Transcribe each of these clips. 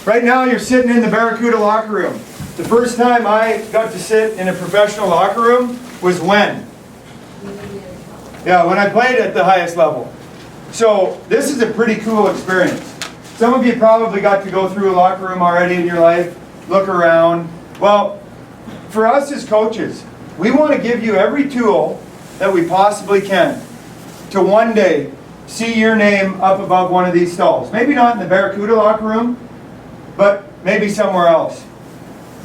Right now you're sitting in the Barracuda locker room. The first time I got to sit in a professional locker room was when? Yeah, when I played at the highest level. So this is a pretty cool experience. Some of you probably got to go through a locker room already in your life, look around. Well, for us as coaches, we want to give you every tool that we possibly can to one day see your name up above one of these stalls. Maybe not in the Barracuda locker room, but maybe somewhere else.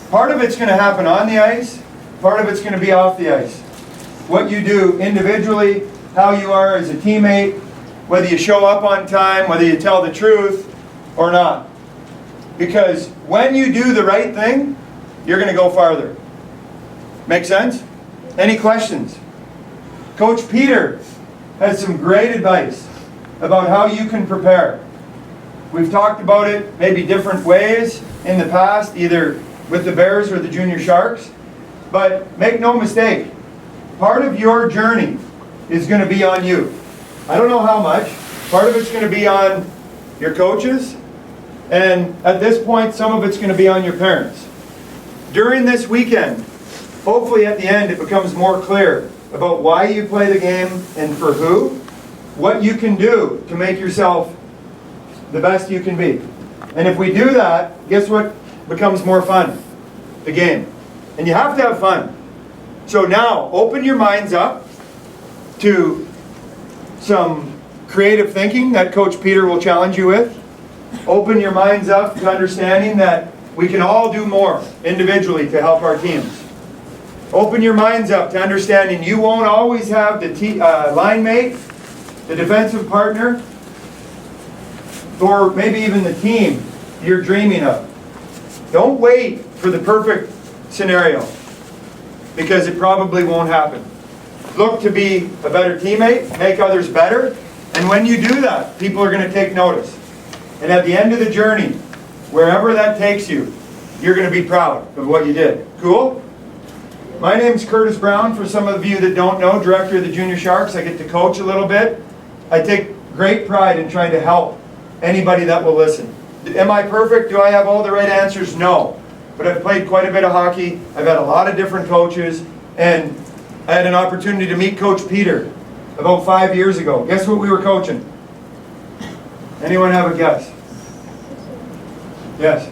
Part of it's going to happen on the ice, part of it's going to be off the ice. What you do individually, how you are as a teammate, whether you show up on time, whether you tell the truth or not. Because when you do the right thing, you're going to go farther. Make sense? Any questions? Coach Peter has some great advice about how you can prepare. We've talked about it maybe different ways in the past, either with the Bears or the Junior Sharks. But make no mistake, part of your journey is going to be on you. I don't know how much. Part of it's going to be on your coaches, and at this point, some of it's going to be on your parents. During this weekend, hopefully at the end it becomes more clear about why you play the game and for who, what you can do to make yourself the best you can be. And if we do that, guess what becomes more fun? The game. And you have to have fun. So now, open your minds up to some creative thinking that Coach Peter will challenge you with. Open your minds up to understanding that we can all do more individually to help our teams. Open your minds up to understanding you won't always have the line mate, the defensive partner, or maybe even the team you're dreaming of. Don't wait for the perfect scenario, because it probably won't happen. Look to be a better teammate, make others better, and when you do that, people are going to take notice. And at the end of the journey, wherever that takes you, you're going to be proud of what you did. Cool? My name's Curtis Brown, for some of you that don't know, director of the Junior Sharks. I get to coach a little bit. I take great pride in trying to help anybody that will listen. Am I perfect? Do I have all the right answers? No. But I've played quite a bit of hockey. I've had a lot of different coaches, and I had an opportunity to meet Coach Peter about 5 years ago. Guess what we were coaching? Anyone have a guess? Yes?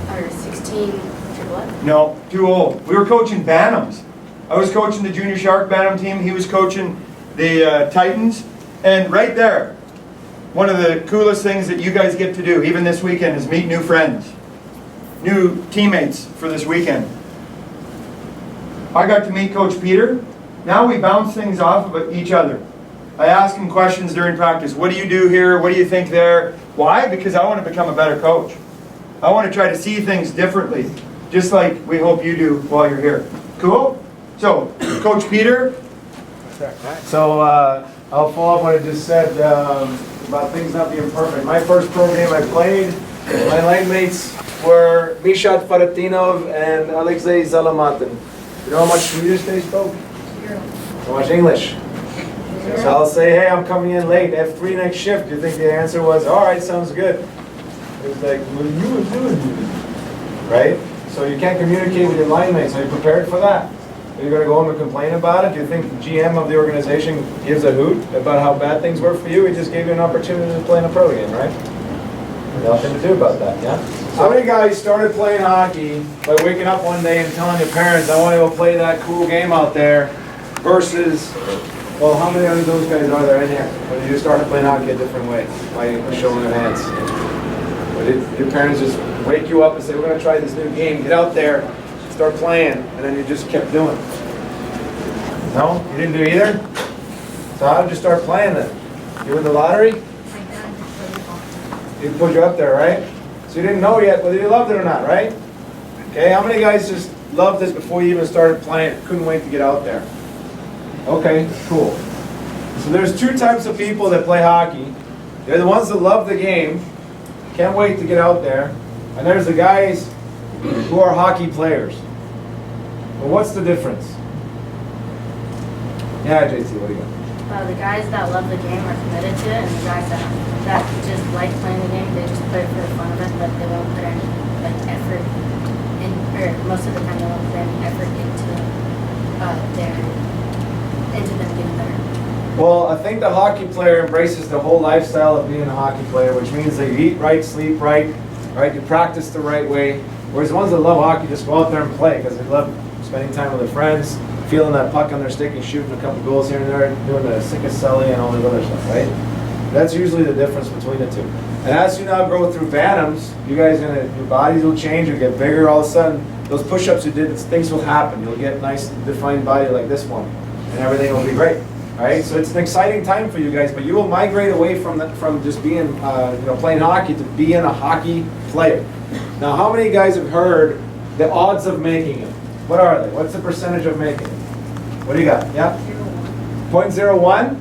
Under 16 AAA? No, too old. We were coaching Bantams. I was coaching the Junior Shark Bantam team. He was coaching the Titans. And right there, one of the coolest things that you guys get to do, even this weekend, is meet new friends, new teammates for this weekend. I got to meet Coach Peter. Now we bounce things off of each other. I ask him questions during practice. What do you do here? What do you think there? Why? Because I want to become a better coach. I want to try to see things differently, just like we hope you do while you're here. Cool? So, Coach Peter. So, I'll follow up what I just said about things not being perfect. My first pro game I played, my line mates were Mishat Faratinov and Alexei Zalamatin. You know how much Swedish they spoke? How much English? So I'll say, hey, I'm coming in late, F3 next shift. You think the answer was, all right, sounds good. It was like, what are you doing? Right? So you can't communicate with your line mates. Are you prepared for that? Are you going to go home and complain about it? Do you think the GM of the organization gives a hoot about how bad things were for you? He just gave you an opportunity to play in a pro game, right? Nothing to do about that, yeah? How many guys started playing hockey by waking up one day and telling your parents, I want to go play that cool game out there, versus, well, how many of those guys are there in here? Or did you start playing hockey a different way by showing their hands? Or did your parents just wake you up and say, we're going to try this new game, get out there, start playing, and then you just kept doing it? No? You didn't do either? So how did you start playing then? You win the lottery? He put you up there, right? So you didn't know yet whether you loved it or not, right? Okay, how many guys just loved this before you even started playing? Couldn't wait to get out there. Okay, cool. So there's two types of people that play hockey. They're the ones that love the game, can't wait to get out there. And there's the guys who are hockey players. Well, what's the difference? Yeah, JC, what do you got? The guys that love the game are committed to it, and the guys that just like playing the game, they just play it for the fun of it, but they won't put any effort in, or most of the time they won't put any effort into them getting better. Well, I think the hockey player embraces the whole lifestyle of being a hockey player, which means that you eat right, sleep right, right? You practice the right way. Whereas the ones that love hockey just go out there and play because they love spending time with their friends, feeling that puck on their stick and shooting a couple goals here and there, doing the sickest celly and all the other stuff, right? That's usually the difference between the two. And as you now grow through Bantams, you guys your bodies will change, you'll get bigger all of a sudden. Those push-ups you did, things will happen. You'll get a nice defined body like this one, and everything will be great. Right? So it's an exciting time for you guys, but you will migrate away from just being playing hockey to being a hockey player. Now, how many guys have heard the odds of making it? What are they? What's the percentage of making it? What do you got? Yeah? 0.01?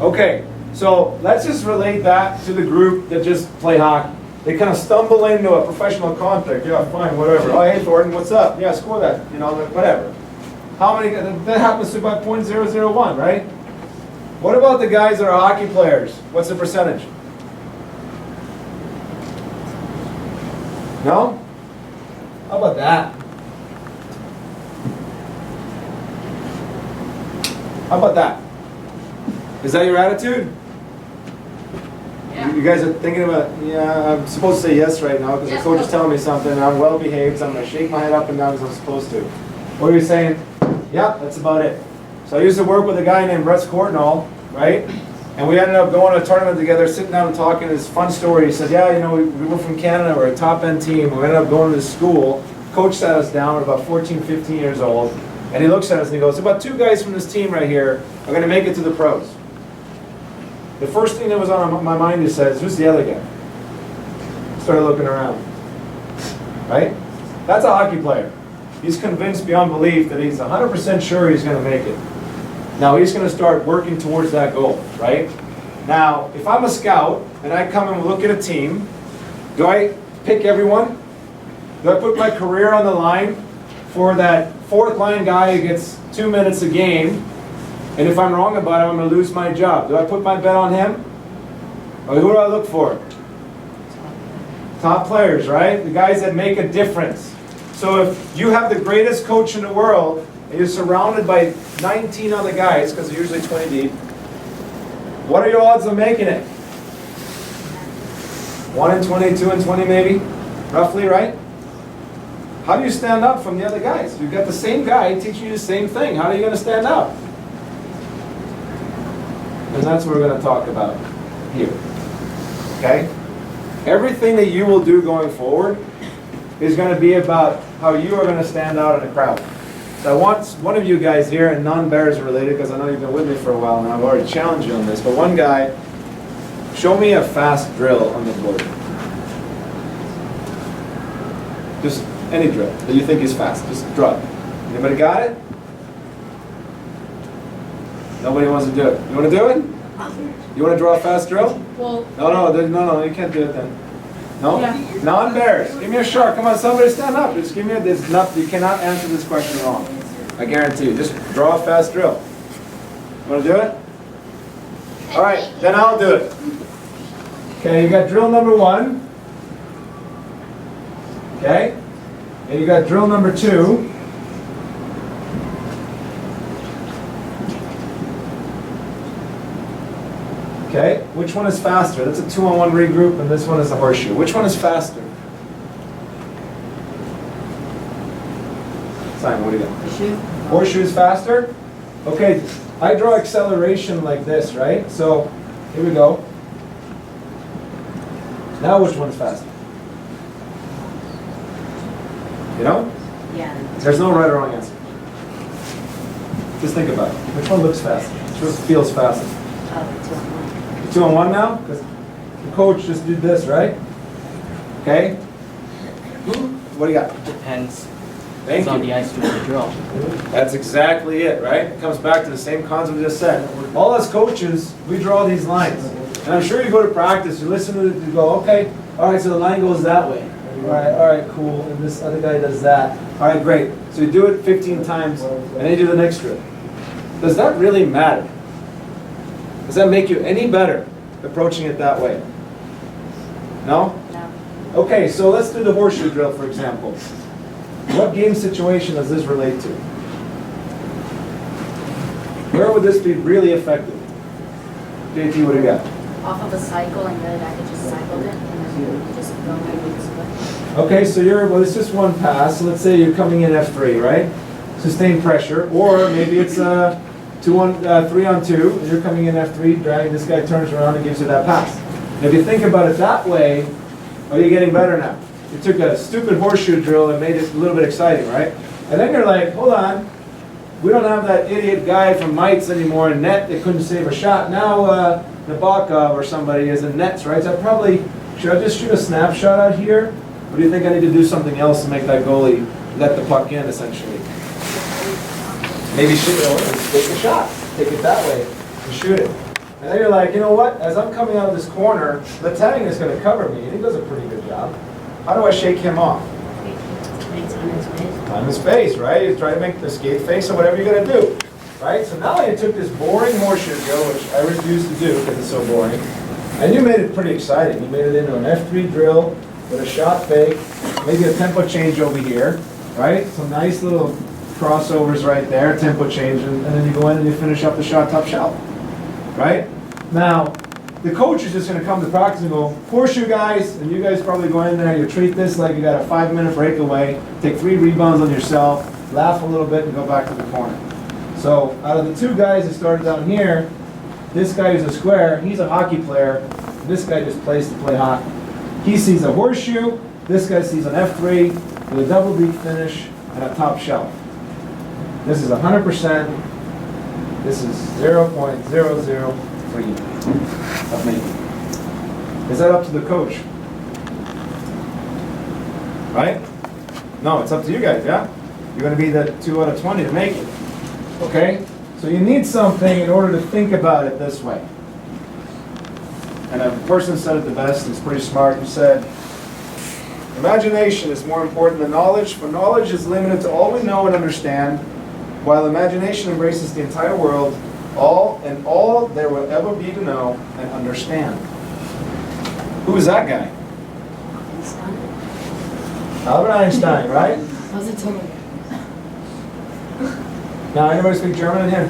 Okay, so let's just relate that to the group that just play hockey. They kind of stumble into a professional contract. Yeah, fine, whatever. Oh, hey, Thornton, what's up? Yeah, score that. Whatever. How many? That happens to about 0.001, right? What about the guys that are hockey players? What's the percentage? No? How about that? How about that? Is that your attitude? Yeah. You guys are thinking about, yeah, I'm supposed to say yes right now because the coach is telling me something and I'm well behaved, so I'm going to shake my head up and down as I'm supposed to. What are you saying? Yeah, that's about it. So I used to work with a guy named Brett Courtnall, right? And we ended up going to a tournament together, sitting down and talking his fun story. He said, yeah, we were from Canada, we're a top-end team. We ended up going to this school. Coach sat us down, we're about 14, 15 years old. And he looks at us and he goes, about 2 guys from this team right here are going to make it to the pros. The first thing that was on my mind, he says, who's the other guy? Started looking around. Right? That's a hockey player. He's convinced beyond belief that he's 100% sure he's going to make it. Now he's going to start working towards that goal, right? Now, if I'm a scout and I come and look at a team, do I pick everyone? Do I put my career on the line for that 4th line guy who gets 2 minutes a game? And if I'm wrong about him, I'm going to lose my job. Do I put my bet on him? Or who do I look for? Top players, right? The guys that make a difference. So if you have the greatest coach in the world, and you're surrounded by 19 other guys, because they're usually 20 deep, what are your odds of making it? 1 in 20, 2 in 20 maybe? Roughly, right? How do you stand up from the other guys? You've got the same guy teaching you the same thing. How are you going to stand up? And that's what we're going to talk about here. Okay? Everything that you will do going forward is going to be about how you are going to stand out in a crowd. So I want one of you guys here, and non-Bears related, because I know you've been with me for a while now, I've already challenged you on this, but one guy, show me a fast drill on the board. Just any drill that you think is fast, just draw it. Anybody got it? Nobody wants to do it. You want to do it? You want to draw a fast drill? Well, No, you can't do it then. No? Yeah. Non-Bears. Give me a shark. Come on, somebody stand up. Just give me there's enough. You cannot answer this question wrong. I guarantee you. Just draw a fast drill. You want to do it? All right, then I'll do it. Okay, you got drill number 1. Okay? And you got drill number 2. Okay, which one is faster? That's a 2-on-1 regroup, and this one is a horseshoe. Which one is faster? Simon, what do you got? Horseshoe. Horseshoe is faster? Okay, I draw acceleration like this, right? So, here we go. Now which one is faster? You know? Yeah. There's no right or wrong answer. Just think about it. Which one looks faster? Which one feels faster? Oh, 2-on-1 now? Because the coach just did this, right? Okay? What do you got? Depends. Thank It's on the you. ice with the drill. That's exactly it, right? It comes back to the same concept we just said. All us coaches, we draw these lines. And I'm sure you go to practice, you listen to it, you go, okay, all right, so the line goes that way. All right, cool. And this other guy does that. All right, great. So you do it 15 times, and then you do the next drill. Does that really matter? Does that make you any better approaching it that way? No? No. Okay, so let's do the horseshoe drill, for example. What game situation does this relate to? Where would this be really effective? JT, what do you got? Off of a cycle, and the other guy could just cycled it, and then you just go ahead with the split. Okay, so well, it's just one pass. So let's say you're coming in F3, right? Sustained pressure, or maybe it's 3 on 2, and you're coming in F3, dragging, this guy turns around and gives you that pass. And if you think about it that way, are you getting better now? You took a stupid horseshoe drill and made it a little bit exciting, right? And then you're like, hold on, we don't have that idiot guy from Mites anymore in net that couldn't save a shot. Now Nabokov or somebody is in nets, right? So should I just shoot a snapshot out here? Or do you think I need to do something else to make that goalie let the puck in, essentially? Maybe take a shot, take it that way, and shoot it. And then you're like, you know what? As I'm coming out of this corner, Letang is going to cover me, and he does a pretty good job. How do I shake him off? On his face, right? You try to make the skate face or whatever you're going to do, right? So now you took this boring horseshoe drill, which I refuse to do because it's so boring, and you made it pretty exciting. You made it into an F3 drill with a shot fake, maybe a tempo change over here, right? Some nice little crossovers right there, tempo change, and then you go in and you finish up the shot top shelf, right? Now, the coach is just going to come to practice and go, horseshoe guys, and you guys probably go in there, you treat this like you got a 5-minute breakaway, take 3 rebounds on yourself, laugh a little bit, and go back to the corner. So, out of the 2 guys that started down here, this guy is a square, he's a hockey player, this guy just plays to play hockey. He sees a horseshoe, this guy sees an F3 with a double beak finish and a top shelf. This is 100%, this is 0.003 of me. Is that up to the coach? Right? No, it's up to you guys, yeah? You're going to be the 2 out of 20 to make it. Okay? So you need something in order to think about it this way. And a person said it the best, it's pretty smart, who said, imagination is more important than knowledge, for knowledge is limited to all we know and understand, while imagination embraces the entire world, all there will ever be to know and understand. Who is that guy? Albert Einstein, right? Now, anybody speak German in here?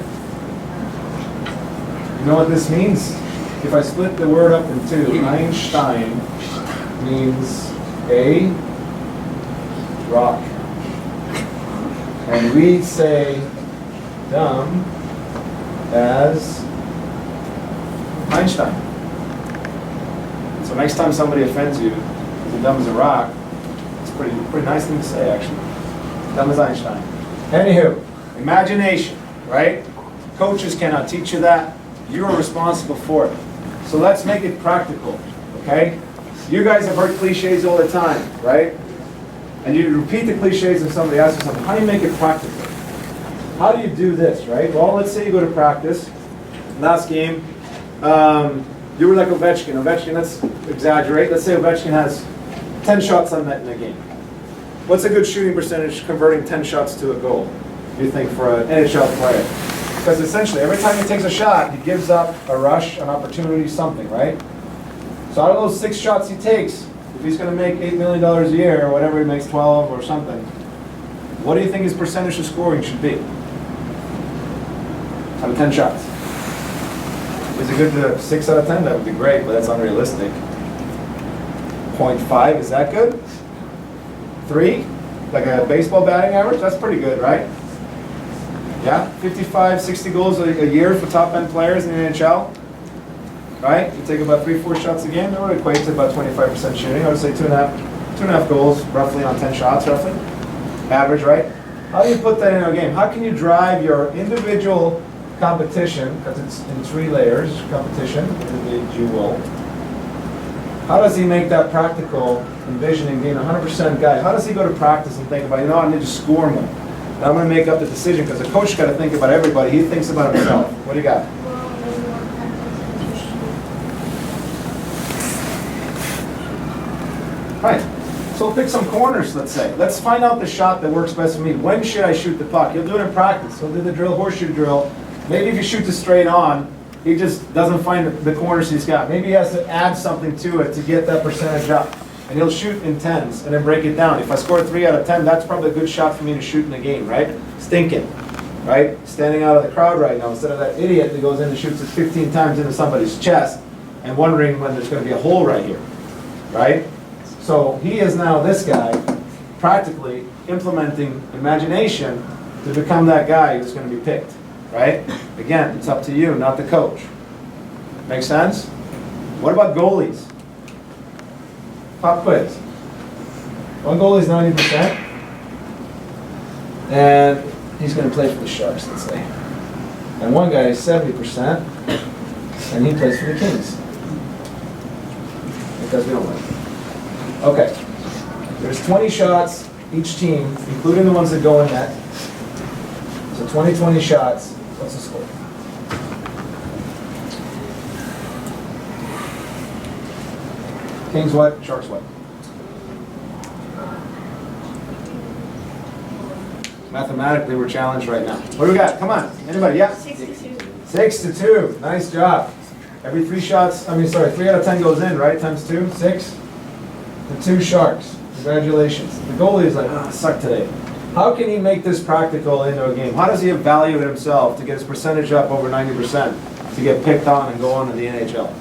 You know what this means? If I split the word up in 2, Einstein means a rock. And we say dumb as Einstein. So next time somebody offends you, as dumb as a rock, it's a pretty nice thing to say, actually. Dumb as Einstein. Anywho, imagination, right? Coaches cannot teach you that. You are responsible for it. So let's make it practical, okay? You guys have heard cliches all the time, right? And you repeat the cliches if somebody asks you something. How do you make it practical? How do you do this, right? Well, let's say you go to practice. Last game, you were like Ovechkin. Ovechkin, let's exaggerate. Let's say Ovechkin has 10 shots on net in a game. What's a good shooting percentage converting 10 shots to a goal, do you think, for an NHL player? Because essentially, every time he takes a shot, he gives up a rush, an opportunity, something, right? So out of those 6 shots he takes, if he's going to make $8 million a year, or whatever he makes, 12 or something, what do you think his percentage of scoring should be? Out of 10 shots. Is it good to 6 out of 10? That would be great, but that's unrealistic. 0.5, is that good? 3? Like a baseball batting average? That's pretty good, right? Yeah? 55, 60 goals a year for top end players in the NHL. Right? You take about 3-4 shots a game, that would equate to about 25% shooting. I would say 2.5 goals roughly on 10 shots, roughly. Average, right? How do you put that in a game? How can you drive your individual competition, because it's in 3 layers, competition, individual. How does he make that practical, envisioning being a 100% guy? How does he go to practice and think about, you know, I need to score more? And I'm going to make up the decision, because the coach got to think about everybody. He thinks about himself. What do you got? Right. So pick some corners, let's say. Let's find out the shot that works best for me. When should I shoot the puck? You'll do it in practice. You'll do the drill, horseshoe drill. Maybe if you shoot this straight on, he just doesn't find the corners he's got. Maybe he has to add something to it to get that percentage up. And he'll shoot in 10s and then break it down. If I score 3 out of 10, that's probably a good shot for me to shoot in the game, right? Stinking, right? Standing out of the crowd right now, instead of that idiot that goes in and shoots it 15 times into somebody's chest and wondering when there's going to be a hole right here, right? So he is now this guy practically implementing imagination to become that guy who's going to be picked, right? Again, it's up to you, not the coach. Make sense? What about goalies? Pop quiz. One goalie's 90%, and he's going to play for the Sharks, let's say. And one guy is 70%, and he plays for the Kings. Because we don't like him. Okay. There's 20 shots each team, including the ones that go in net. So 20 shots. What's the score? Kings what? Sharks what? Mathematically, we're challenged right now. What do we got? Come on. Anybody? Yeah? 6-2. 6-2. Nice job. Every 3 shots, 3 out of 10 goes in, right? Times 2, 6. The 2 Sharks. Congratulations. The goalie is like, I suck today. How can he make this practical into a game? How does he evaluate himself to get his percentage up over 90% to get picked on and go on to the NHL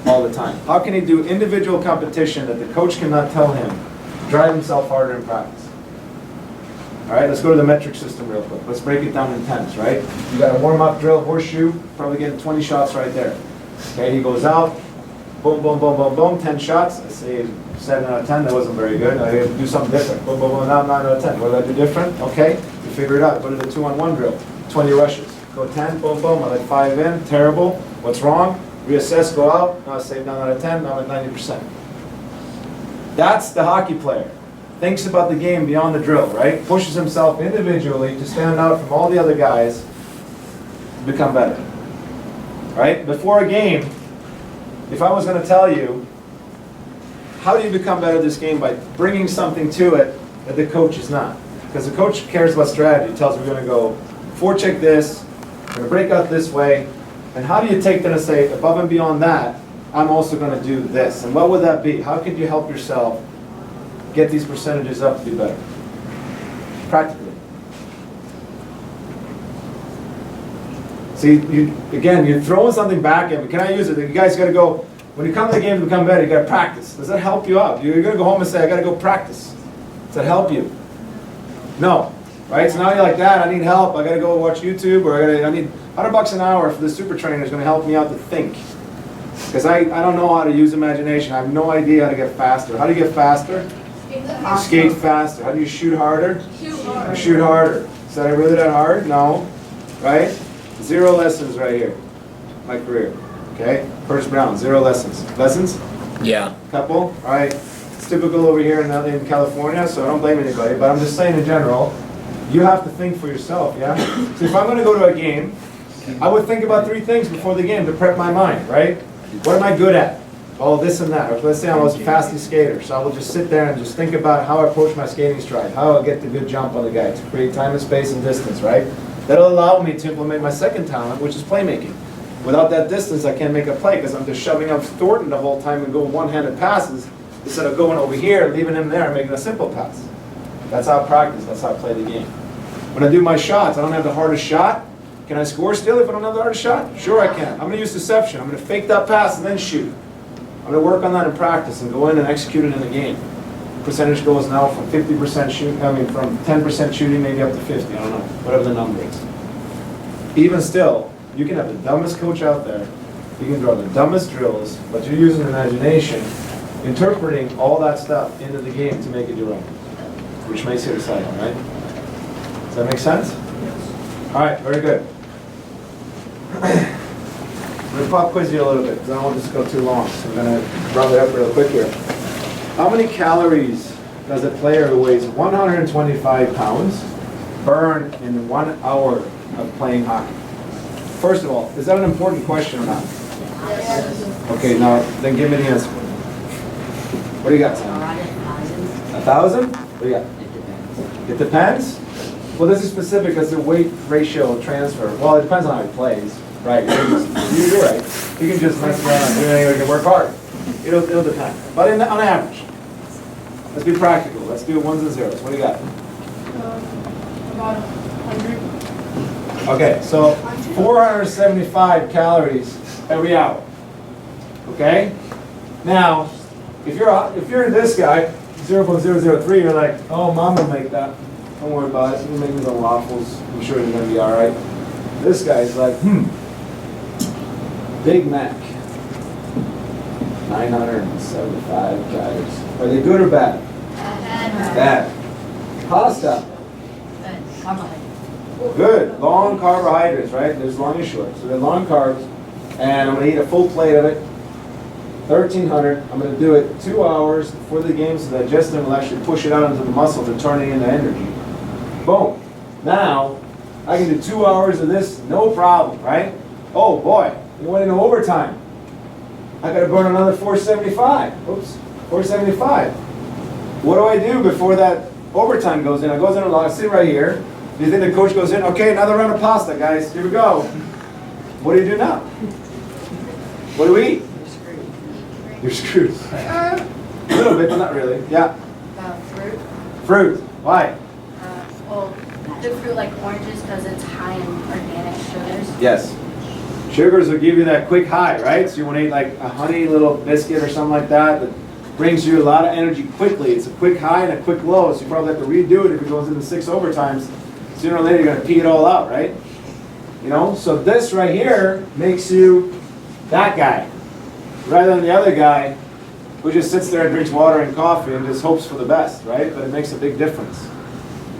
all the time? How can he do individual competition that the coach cannot tell him to drive himself harder in practice? All right, let's go to the metric system real quick. Let's break it down in 10s, right? You got a warm-up drill, horseshoe, probably getting 20 shots right there. Okay, he goes out, boom, boom, boom, boom, boom, 10 shots. I say 7 out of 10, that wasn't very good. I had to do something different. Boom, boom, boom, now 9 out of 10. What did I do different? Okay, you figure it out. Go to the 2-on-1 drill, 20 rushes. Go 10, boom, boom, I let 5 in, terrible. What's wrong? Reassess, go out, now I save 9 out of 10, now I'm at 90%. That's the hockey player. Thinks about the game beyond the drill, right? Pushes himself individually to stand out from all the other guys to become better. Right? Before a game, if I was going to tell you, how do you become better at this game? By bringing something to it that the coach is not. Because the coach cares about strategy. He tells me we're going to go forecheck this, we're going to break out this way. And how do you take that and say, above and beyond that, I'm also going to do this? And what would that be? How could you help yourself get these percentages up to be better? Practically. See, you're throwing something back at me. Can I use it? You guys got to go, when you come to the game to become better, you got to practice. Does that help you out? You're going to go home and say, I got to go practice. Does that help you? No. Right? So now you're like, Dad, I need help. I got to go watch YouTube, or I need $100 an hour for the super trainer is going to help me out to think. Because I don't know how to use imagination. I have no idea how to get faster. How do you get faster? Skate faster. How do you shoot harder? Shoot harder. Is that really that hard? No. Right? 0 lessons right here. My career. Okay? First Brown, 0 lessons. Lessons? Yeah. Couple? All right. It's typical over here in California, so I don't blame anybody, but I'm just saying in general, you have to think for yourself, yeah? So if I'm going to go to a game, I would think about 3 things before the game to prep my mind, right? What am I good at? Oh, this and that. Or let's say I was a fastest skater, so I will just sit there and just think about how I approach my skating stride, how I'll get the good jump on the guy to create time and space and distance, right? That'll allow me to implement my second talent, which is playmaking. Without that distance, I can't make a play because I'm just shoving up Thornton the whole time and going one-handed passes instead of going over here, leaving him there and making a simple pass. That's how I practice. That's how I play the game. When I do my shots, I don't have the hardest shot. Can I score still if I don't have the hardest shot? Sure I can. I'm going to use deception. I'm going to fake that pass and then shoot. I'm going to work on that in practice and go in and execute it in the game. Percentage goes now from 50% shooting, from 10% shooting maybe up to 50, I don't know, whatever the number is. Even still, you can have the dumbest coach out there, you can draw the dumbest drills, but you're using imagination, interpreting all that stuff into the game to make it your own, which makes it exciting, right? Does that make sense? Yes. All right, very good. I'm going to pop quiz you a little bit because I don't want this to go too long. So I'm going to round it up real quick here. How many calories does a player who weighs 125 pounds burn in 1 hour of playing hockey? First of all, is that an important question or not? Yes. Okay, now then give me the answer. What do you got, Sam? 1,000? What do you got? It depends. Well, this is specific as the weight ratio transfer. Well, it depends on how he plays. Right, you're right. You can just mess around and do anything, you can work hard. It'll depend. But on average, let's be practical. Let's do ones and zeros. What do you got? About 100. Okay, so 475 calories every hour. Okay? Now, if you're this guy, 0.003, you're like, oh, mom will make that. Don't worry about it. You make me the waffles. I'm sure you're gonna be all right. This guy's like, Big Mac. 975 calories. Are they good or bad? Bad. Pasta. Good. Long carbohydrates, right? There's long and short. So they're long carbs. And I'm going to eat a full plate of it. 1,300. I'm going to do it 2 hours before the game so the digestion will actually push it out into the muscle to turn it into energy. Boom. Now, I can do 2 hours of this, no problem, right? Oh boy, we went into overtime. I got to burn another 475. Oops, 475. What do I do before that overtime goes in? I goes in and I sit right here. Do you think the coach goes in? Okay, another round of pasta, guys. Here we go. What do you do now? What do we eat? You're screwed. A little bit, but not really. Yeah. Fruit. Fruit. Why? Well, the fruit like oranges because it's high in organic sugars. Yes. Sugars will give you that quick high, right? So you want to eat like a honey little biscuit or something like that that brings you a lot of energy quickly. It's a quick high and a quick low, so you probably have to redo it if it goes into 6 overtimes. Sooner or later you're going to pee it all out, right? You know, so this right here makes you that guy, rather than the other guy who just sits there and drinks water and coffee and just hopes for the best, right? But it makes a big difference.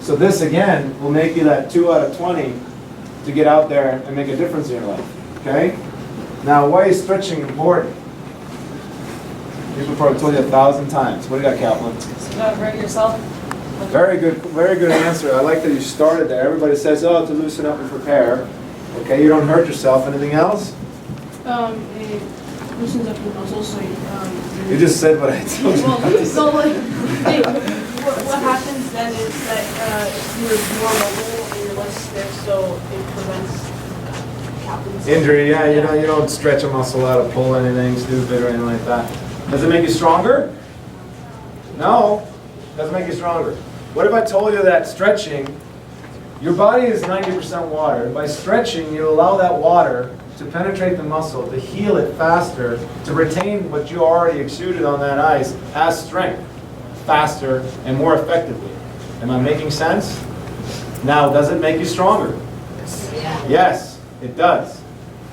So this again will make you that 2 out of 20 to get out there and make a difference in your life. Okay? Now, why is stretching important? People probably told you 1,000 times. What do you got, Kaplan? Hurt yourself. Very good answer. I like that you started there. Everybody says, oh, to loosen up and prepare. Okay, you don't hurt yourself. Anything else? It loosens up your muscles, so You just said what I told you. Well, so like, what happens then is that you're more mobile and you're less stiff, so it prevents captain's Injury, yeah, you don't stretch a muscle out or pull anything stupid or anything like that. Does it make you stronger? No, doesn't make you stronger. What if I told you that stretching, your body is 90% water. By stretching, you allow that water to penetrate the muscle, to heal it faster, to retain what you already exuded on that ice as strength, faster and more effectively. Am I making sense? Now, does it make you stronger? Yes, it does.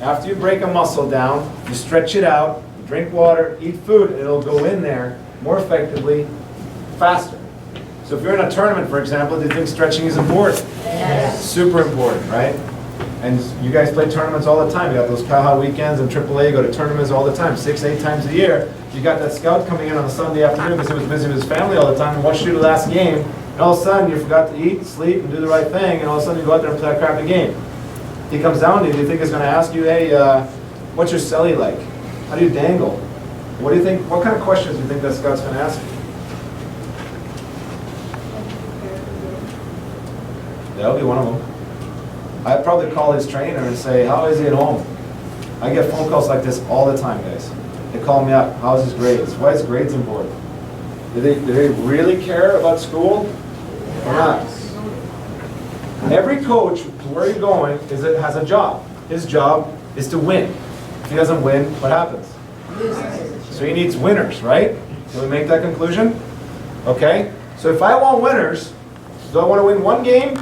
After you break a muscle down, you stretch it out, you drink water, eat food, and it'll go in there more effectively, faster. So if you're in a tournament, for example, do you think stretching is important? Yes. Super important, right? And you guys play tournaments all the time. You got those Kaha weekends and AAA, you go to tournaments all the time, 6-8 times a year. You got that scout coming in on a Sunday afternoon because he was busy with his family all the time and watched you the last game, and all of a sudden you forgot to eat, sleep, and do the right thing, and all of a sudden you go out there and play a crappy game. He comes down to you, do you think he's going to ask you, hey, what's your celly like? How do you dangle? What do you think, what kind of questions do you think that scout's going to ask you? That'll be one of them. I'd probably call his trainer and say, how is he at home? I get phone calls like this all the time, guys. They call me up, how's his grades? Why is grades important? Do they really care about school or not? Every coach, where you're going, has a job. His job is to win. If he doesn't win, what happens? So he needs winners, right? Can we make that conclusion? Okay? So if I want winners, do I want to win one game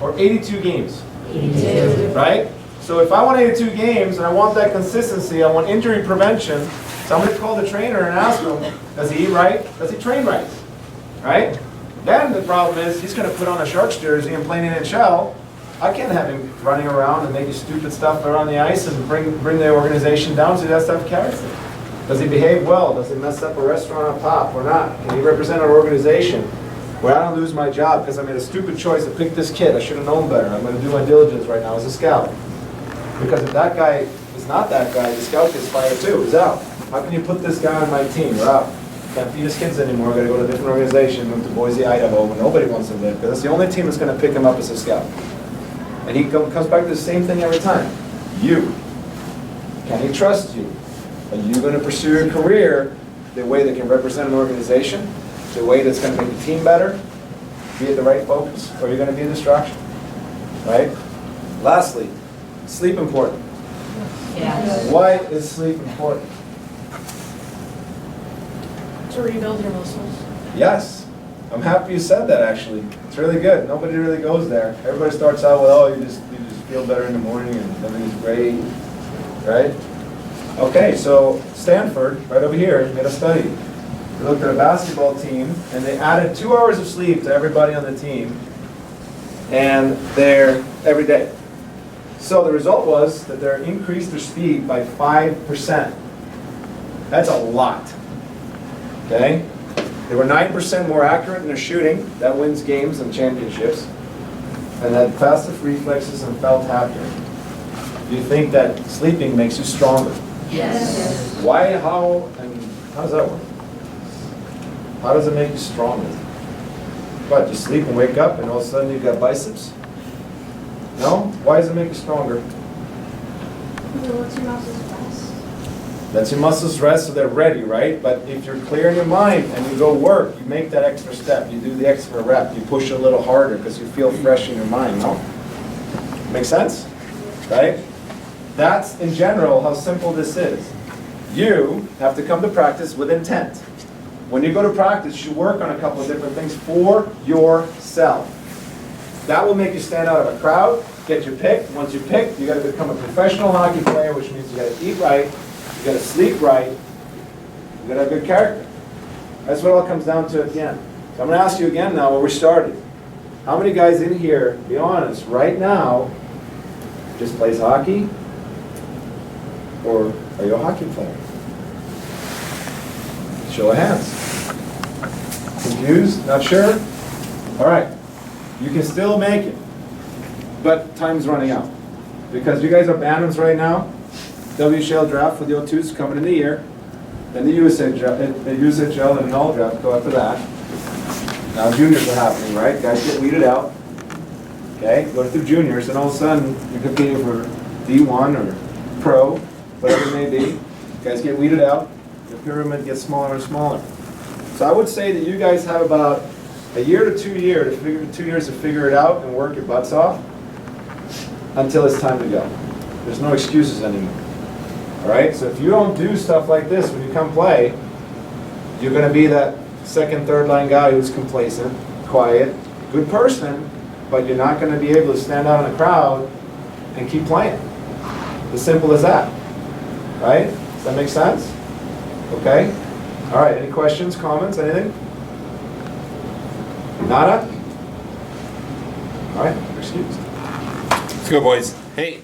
or 82 games? 82. Right? So if I want 82 games and I want that consistency, I want injury prevention, so I'm going to call the trainer and ask him, does he eat right? Does he train right? Right? Then the problem is he's going to put on a Sharks jersey and play in NHL. I can't have him running around and making stupid stuff around the ice and bring the organization down, so he has to have character. Does he behave well? Does he mess up a restaurant on top or not? Can he represent our organization? Where I don't lose my job because I made a stupid choice to pick this kid. I should have known better. I'm going to do my diligence right now as a scout. Because if that guy is not that guy, the scout gets fired too. He's out. How can you put this guy on my team? We're out. Can't feed his kids anymore. Got to go to a different organization, move to Boise, Idaho, where nobody wants to live. Because that's the only team that's going to pick him up as a scout. And he comes back to the same thing every time. You. Can he trust you? Are you going to pursue your career the way that can represent an organization, the way that's going to make the team better, be at the right focus, or are you going to be a distraction? Right? Lastly, sleep important. Yes. Why is sleep important? To rebuild your muscles. Yes. I'm happy you said that, actually. It's really good. Nobody really goes there. Everybody starts out with, oh, you just feel better in the morning and everything's great, right? Okay, so Stanford, right over here, made a study. They looked at a basketball team, and they added 2 hours of sleep to everybody on the team, and they're every day. So the result was that they increased their speed by 5%. That's a lot, okay? They were 9% more accurate in their shooting. That wins games and championships. And had faster reflexes and felt happier. Do you think that sleeping makes you stronger? Yes. Why, how, and how does that work? How does it make you stronger? What, you sleep and wake up and all of a sudden you've got biceps? No? Why does it make you stronger? It lets your muscles rest. Lets your muscles rest so they're ready, right? But if you're clear in your mind and you go work, you make that extra step, you do the extra rep, you push a little harder because you feel fresh in your mind, no? Make sense? Right? That's, in general, how simple this is. You have to come to practice with intent. When you go to practice, you work on a couple of different things for yourself. That will make you stand out of a crowd, get you picked. Once you're picked, you got to become a professional hockey player, which means you got to eat right, you got to sleep right, you got to have good character. That's what it all comes down to at the end. So I'm going to ask you again now where we started. How many guys in here, be honest, right now, just plays hockey? Or are you a hockey player? Show of hands. Confused? Not sure? All right. You can still make it, but time's running out. Because you guys are Bantams right now. WHL draft for the O2's coming in the year. Then the USHL and an all draft go after that. Now juniors are happening, right? Guys get weeded out. Okay, go through juniors, and all of a sudden you're competing for D1 or pro, whatever it may be. Guys get weeded out. The pyramid gets smaller and smaller. So I would say that you guys have about a year to 2 years to figure it out and work your butts off until it's time to go. There's no excuses anymore. All right? So if you don't do stuff like this when you come play, you're going to be that second, third line guy who's complacent, quiet, good person, but you're not going to be able to stand out in a crowd and keep playing. As simple as that. Right? Does that make sense? Okay? All right, any questions, comments, anything? Nada? All right, excused. Let's go, boys. Hey.